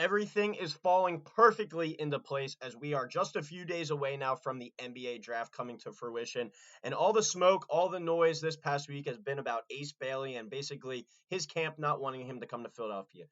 Everything is falling perfectly into place as we are just a few days away now from the NBA draft coming to fruition. And all the smoke, all the noise this past week has been about Ace Bailey and basically his camp not wanting him to come to Philadelphia.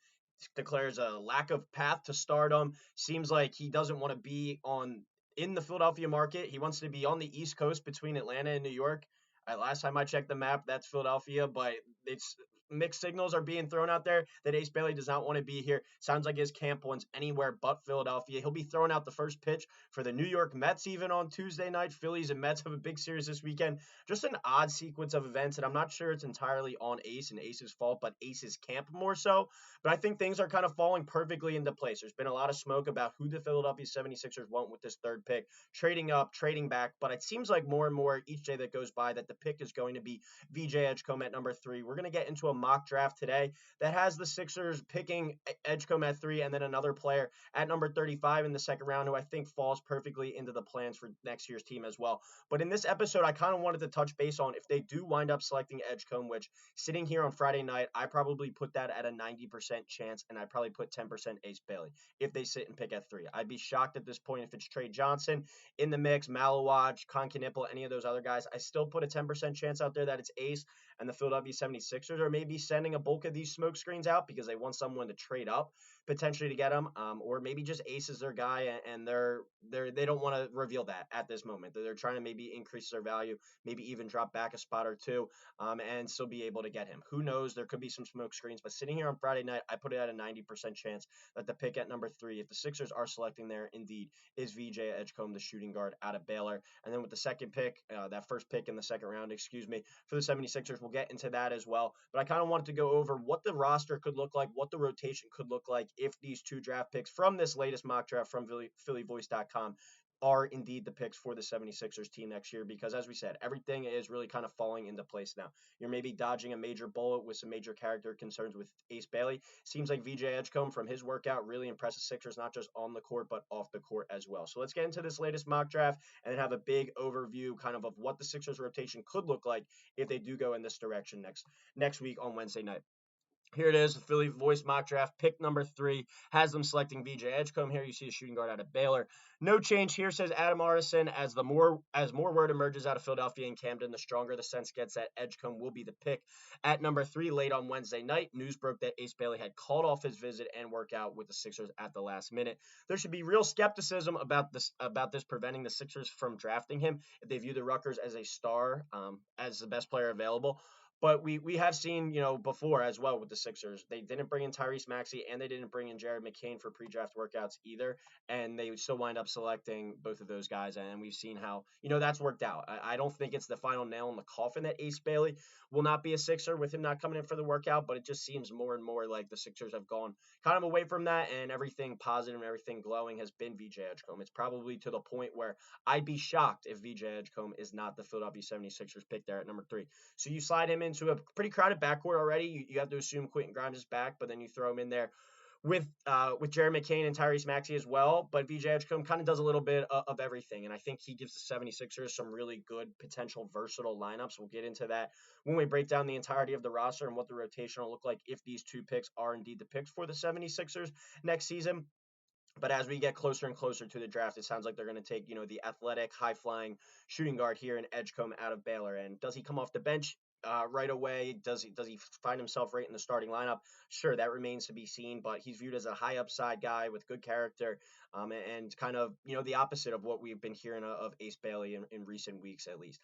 Declares a lack of path to stardom. Seems like he doesn't want to be on in the Philadelphia market. He wants to be on the East Coast between Atlanta and New York. Last time I checked the map, that's Philadelphia, but it's mixed signals are being thrown out there that Ace Bailey does not want to be here. Sounds like his camp wants anywhere but Philadelphia. He'll be throwing out the first pitch for the New York Mets even on Tuesday night. Phillies and Mets have a big series this weekend. Just an odd sequence of events, and I'm not sure it's entirely on Ace and Ace's fault, but Ace's camp more so. But I think things are kind of falling perfectly into place. There's been a lot of smoke about who the Philadelphia 76ers want with this third pick, trading up, trading back, but it seems like more and more each day that goes by that the pick is going to be VJ Edgecom at number 3. We're going to get into a mock draft today that has the Sixers picking Edgecom at 3 and then another player at number 35 in the second round who I think falls perfectly into the plans for next year's team as well. But in this episode, I kind of wanted to touch base on if they do wind up selecting Edgecom, which sitting here on Friday night, I probably put that at a 90% chance, and I'd probably put 10% Ace Bailey if they sit and pick at 3. I'd be shocked at this point if it's Trey Johnson in the mix, Malawaj, Conkinipple, any of those other guys. I still put a 10% chance out there that it's Ace and the Philadelphia 76ers are maybe sending a bulk of these smoke screens out because they want someone to trade up potentially to get him, or maybe just Ace is their guy and they don't want to reveal that at this moment. They're trying to maybe increase their value, maybe even drop back a spot or two, and still be able to get him. Who knows? There could be some smoke screens, but sitting here on Friday night, I put it at a 90% chance that the pick at number 3, if the Sixers are selecting there, indeed is VJ Edgecom, the shooting guard out of Baylor. And then with the second pick, that first pick in the second round, for the 76ers, we'll get into that as well. But I kind of wanted to go over what the roster could look like, what the rotation could look like if these 2 draft picks from this latest mock draft from PhillyVoice.com are indeed the picks for the 76ers team next year, because as we said, everything is really kind of falling into place now. You're maybe dodging a major bullet with some major character concerns with Ace Bailey. Seems like VJ Edgecom from his workout really impresses Sixers, not just on the court, but off the court as well. So let's get into this latest mock draft and then have a big overview kind of what the Sixers rotation could look like if they do go in this direction next week on Wednesday night. Here it is, the Philly Voice mock draft. Pick number 3 has them selecting VJ Edgecom. Here you see a shooting guard out of Baylor. No change here, says Adam Arison. As more word emerges out of Philadelphia and Camden, the stronger the sense gets that Edgecom will be the pick at number 3 late on Wednesday night. News broke that Ace Bailey had called off his visit and workout with the Sixers at the last minute. There should be real skepticism about this preventing the Sixers from drafting him if they view the Rutgers as a star, as the best player available. But we have seen, before as well with the Sixers, they didn't bring in Tyrese Maxey and they didn't bring in Jared McCain for pre-draft workouts either. And they still wind up selecting both of those guys. And we've seen how, that's worked out. I don't think it's the final nail in the coffin that Ace Bailey will not be a Sixer with him not coming in for the workout. But it just seems more and more like the Sixers have gone kind of away from that, and everything positive and everything glowing has been VJ Edgecom. It's probably to the point where I'd be shocked if VJ Edgecom is not the Philadelphia 76ers pick there at number 3. So you slide him into a pretty crowded backcourt already. You have to assume Quentin Grimes is back, but then you throw him in there with Jared McCain and Tyrese Maxey as well. But VJ Edgecom kind of does a little bit of everything, and I think he gives the 76ers some really good potential versatile lineups. We'll get into that when we break down the entirety of the roster and what the rotation will look like if these 2 picks are indeed the picks for the 76ers next season. But as we get closer and closer to the draft, it sounds like they're going to take, the athletic, high-flying shooting guard here in Edgecom out of Baylor. And does he come off the bench right away? Does he find himself right in the starting lineup? Sure, that remains to be seen, but he's viewed as a high upside guy with good character, and kind of, the opposite of what we've been hearing of Ace Bailey in recent weeks, at least.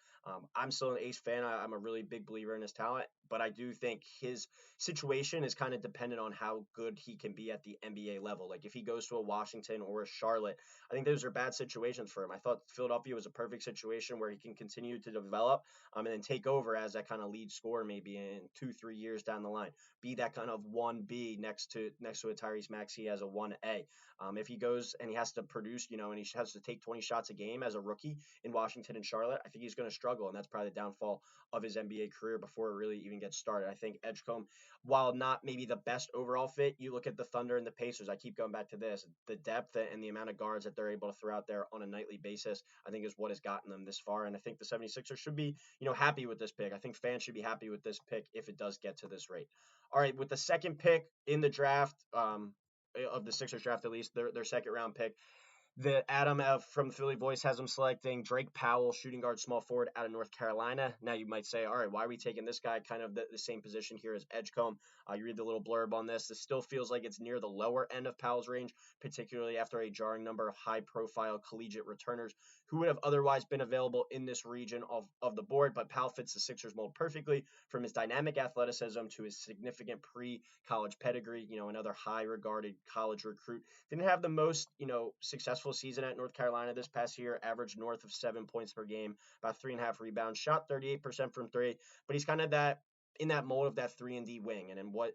I'm still an Ace fan. I'm a really big believer in his talent, but I do think his situation is kind of dependent on how good he can be at the NBA level. Like if he goes to a Washington or a Charlotte, I think those are bad situations for him. I thought Philadelphia was a perfect situation where he can continue to develop, and then take over as that kind of lead scorer maybe in 2-3 years down the line. Be that kind of 1B next to a Tyrese Maxey as a 1A. If he goes and he has to produce, and he has to take 20 shots a game as a rookie in Washington and Charlotte, I think he's going to struggle, and that's probably the downfall of his NBA career before it really even gets started. I think Edgecom, while not maybe the best overall fit, you look at the Thunder and the Pacers. I keep going back to this. The depth and the amount of guards that they're able to throw out there on a nightly basis, I think is what has gotten them this far. And I think the 76ers should be, happy with this pick. I think fans should be happy with this pick if it does get to this rate. All right, with the second pick in the draft, of the Sixers draft, at least their second round pick. The Adam from Philly Voice has him selecting Drake Powell, shooting guard, small forward out of North Carolina. Now you might say, all right, why are we taking this guy? Kind of the same position here as Edgecom. You read the little blurb on this. This still feels like it's near the lower end of Powell's range, particularly after a jarring number of high-profile collegiate returners who would have otherwise been available in this region of the board. But Powell fits the Sixers mold perfectly, from his dynamic athleticism to his significant pre-college pedigree. Another high-regarded college recruit. Didn't have the most, successful season at North Carolina this past year, averaged north of 7 points per game, about 3.5 rebounds, shot 38% from three, but he's kind of in that mold of that 3-and-D wing. And what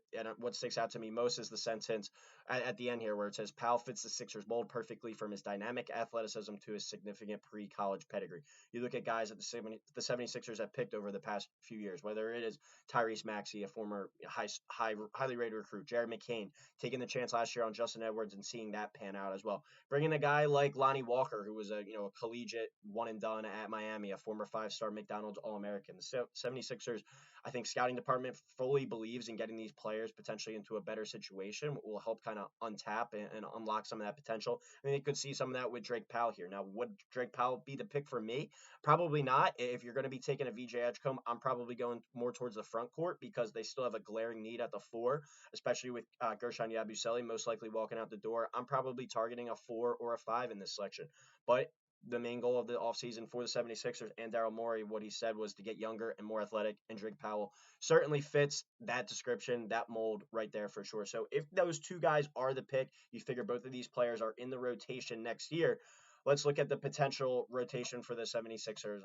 sticks out to me most is the sentence at the end here where it says Powell fits the Sixers mold perfectly, from his dynamic athleticism to his significant pre-college pedigree. You look at guys at the 76ers have picked over the past few years, whether it is Tyrese Maxey, a former highly rated recruit, Jared McCain, taking the chance last year on Justin Edwards and seeing that pan out as well. Bringing a guy like Lonnie Walker, who was a collegiate one and done at Miami, a former 5-star McDonald's All-American. The 76ers, I think scouting department fully believes in getting these players potentially into a better situation. Will help kind of untap and unlock some of that potential. I mean, they could see some of that with Drake Powell here. Now, would Drake Powell be the pick for me? Probably not. If you're going to be taking a VJ Edgecombe, I'm probably going more towards the front court because they still have a glaring need at the 4, especially with Gershon Yabusele most likely walking out the door. I'm probably targeting a 4 or a 5 in this selection. But the main goal of the offseason for the 76ers and Daryl Morey, what he said was to get younger and more athletic, and Drake Powell certainly fits that description, that mold right there for sure. So if those two guys are the pick, you figure both of these players are in the rotation next year. Let's look at the potential rotation for the 76ers.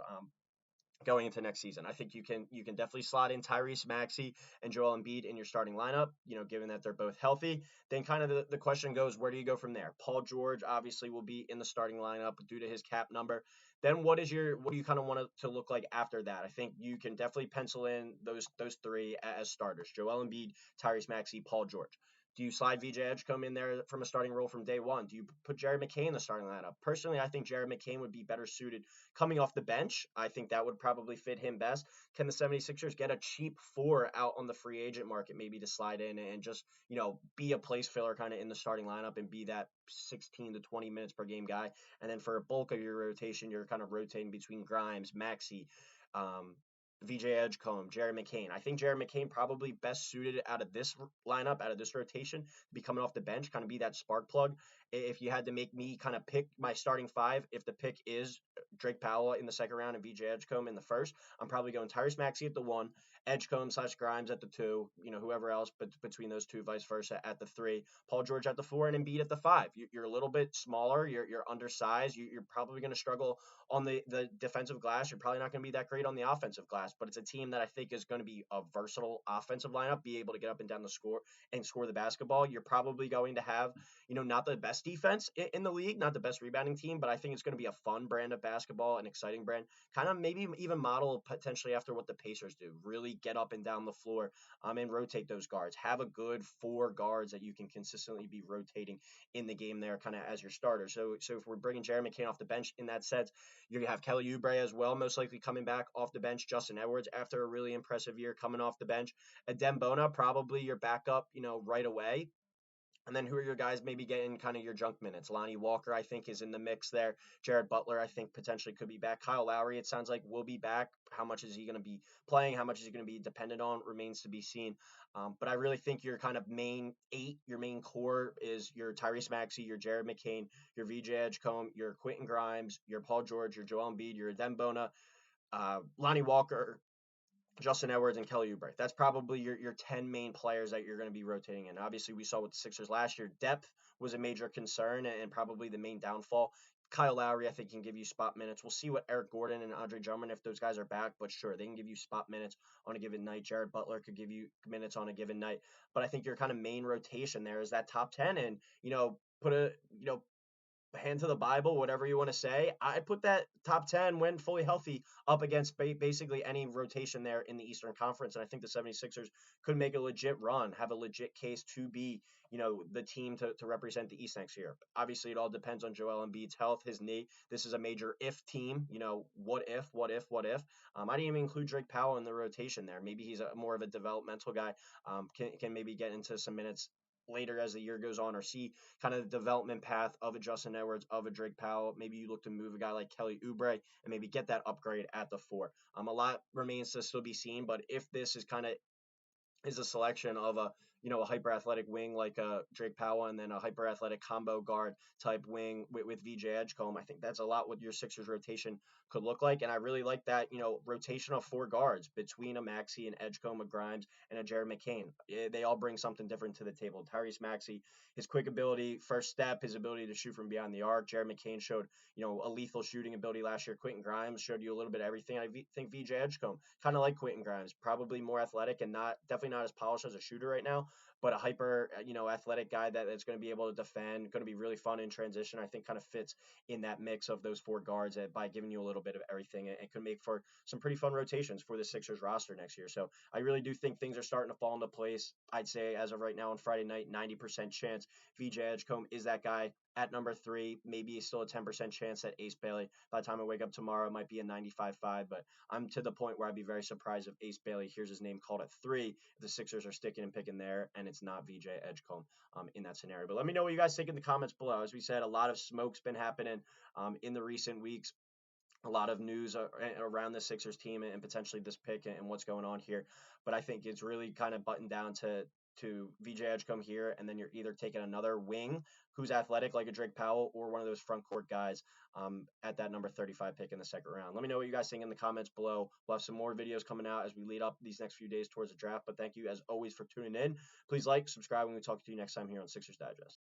Going into next season, I think you can definitely slot in Tyrese Maxey and Joel Embiid in your starting lineup, given that they're both healthy. Then kind of the question goes, where do you go from there? Paul George obviously will be in the starting lineup due to his cap number. Then what do you kind of want it to look like after that? I think you can definitely pencil in those three as starters: Joel Embiid, Tyrese Maxey, Paul George. Do you slide VJ Edgecombe in there from a starting role from day one? Do you put Jared McCain in the starting lineup? Personally, I think Jared McCain would be better suited coming off the bench. I think that would probably fit him best. Can the 76ers get a cheap 4 out on the free agent market, maybe to slide in and just, be a place filler kind of in the starting lineup and be that 16 to 20 minutes per game guy? And then for a bulk of your rotation, you're kind of rotating between Grimes, Maxey, VJ Edgecombe, Jared McCain. I think Jared McCain probably best suited out of this lineup, out of this rotation, to be coming off the bench, kind of be that spark plug. If you had to make me kind of pick my starting 5, if the pick is Drake Powell in the second round and VJ Edgecombe in the first, I'm probably going Tyrese Maxey at the 1, Edgecombe/Grimes at the 2, whoever else, but between those two, vice versa at the 3, Paul George at the 4, and Embiid at the 5. You're a little bit smaller, you're undersized, you're probably going to struggle on the defensive glass. You're probably not going to be that great on the offensive glass, but it's a team that I think is going to be a versatile offensive lineup, be able to get up and down the score and score the basketball. You're probably going to have, not the best defense in the league, not the best rebounding team, but I think it's going to be a fun brand of basketball, an exciting brand, kind of maybe even model potentially after what the Pacers do. Really get up and down the floor and rotate those guards. Have a good 4 guards that you can consistently be rotating in the game there kind of as your starter. So if we're bringing Jared McCain off the bench in that sense, you're going to have Kelly Oubre as well, most likely coming back off the bench. Justin Edwards, after a really impressive year, coming off the bench. Adem Bona, probably your backup, right away. And then who are your guys maybe getting kind of your junk minutes? Lonnie Walker, I think, is in the mix there. Jared Butler, I think, potentially could be back. Kyle Lowry, it sounds like, will be back. How much is he going to be playing? How much is he going to be dependent on? Remains to be seen. But I really think your kind of main 8, your main core is your Tyrese Maxey, your Jared McCain, your VJ Edgecombe, your Quentin Grimes, your Paul George, your Joel Embiid, your Adem Bona, Lonnie Walker, Justin Edwards, and Kelly Oubre. That's probably your 10 main players that you're going to be rotating in. Obviously, we saw with the Sixers last year, depth was a major concern and probably the main downfall. Kyle Lowry, I think, can give you spot minutes. We'll see what Eric Gordon and Andre Drummond, if those guys are back, but sure, they can give you spot minutes on a given night. Jared Butler could give you minutes on a given night. But I think your kind of main rotation there is that top 10 and, put a, hand to the Bible, whatever you want to say. I put that top 10 when fully healthy up against basically any rotation there in the Eastern Conference. And I think the 76ers could make a legit run, have a legit case to be, the team to represent the East next year. Obviously, it all depends on Joel Embiid's health, his knee. This is a major if team, what if. I didn't even include Drake Powell in the rotation there. Maybe he's more of a developmental guy, can maybe get into some minutes later as the year goes on, or see kind of the development path of a Justin Edwards, of a Drake Powell. Maybe you look to move a guy like Kelly Oubre and maybe get that upgrade at the 4. A lot remains to still be seen, but if this is kind of is a selection of a hyper athletic wing like Drake Powell and then a hyper athletic combo guard type wing with VJ Edgecom. I think that's a lot what your Sixers rotation could look like, and I really like that rotation of 4 guards between a Maxey, and Edgecom, a Grimes, and a Jared McCain. They all bring something different to the table. Tyrese Maxey, his quick ability, first step, his ability to shoot from beyond the arc. Jared McCain showed a lethal shooting ability last year. Quentin Grimes showed you a little bit of everything. I think VJ Edgecom kind of like Quentin Grimes, probably more athletic and definitely not as polished as a shooter right now, but a hyper athletic guy that's going to be able to defend, going to be really fun in transition. I think kind of fits in that mix of those 4 guards by giving you a little bit of everything, and could make for some pretty fun rotations for the Sixers roster next year. So I really do think things are starting to fall into place. I'd say as of right now on Friday night, 90% chance VJ Edgecombe is that guy at number 3. Maybe still a 10% chance that Ace Bailey. By the time I wake up tomorrow, it might be a 95.5, but I'm to the point where I'd be very surprised if Ace Bailey hears his name called at 3, if the Sixers are sticking and picking there, and it's not VJ Edgecombe in that scenario. But let me know what you guys think in the comments below. As we said, a lot of smoke's been happening in the recent weeks. A lot of news around the Sixers team and potentially this pick and what's going on here. But I think it's really kind of buttoned down to VJ Edgecombe here, and then you're either taking another wing who's athletic like a Drake Powell, or one of those front court guys at that number 35 pick in the second round. Let me know what you guys think in the comments below. We'll have some more videos coming out as we lead up these next few days towards the draft. But thank you as always for tuning in. Please like, subscribe, and we'll talk to you next time here on Sixers Digest.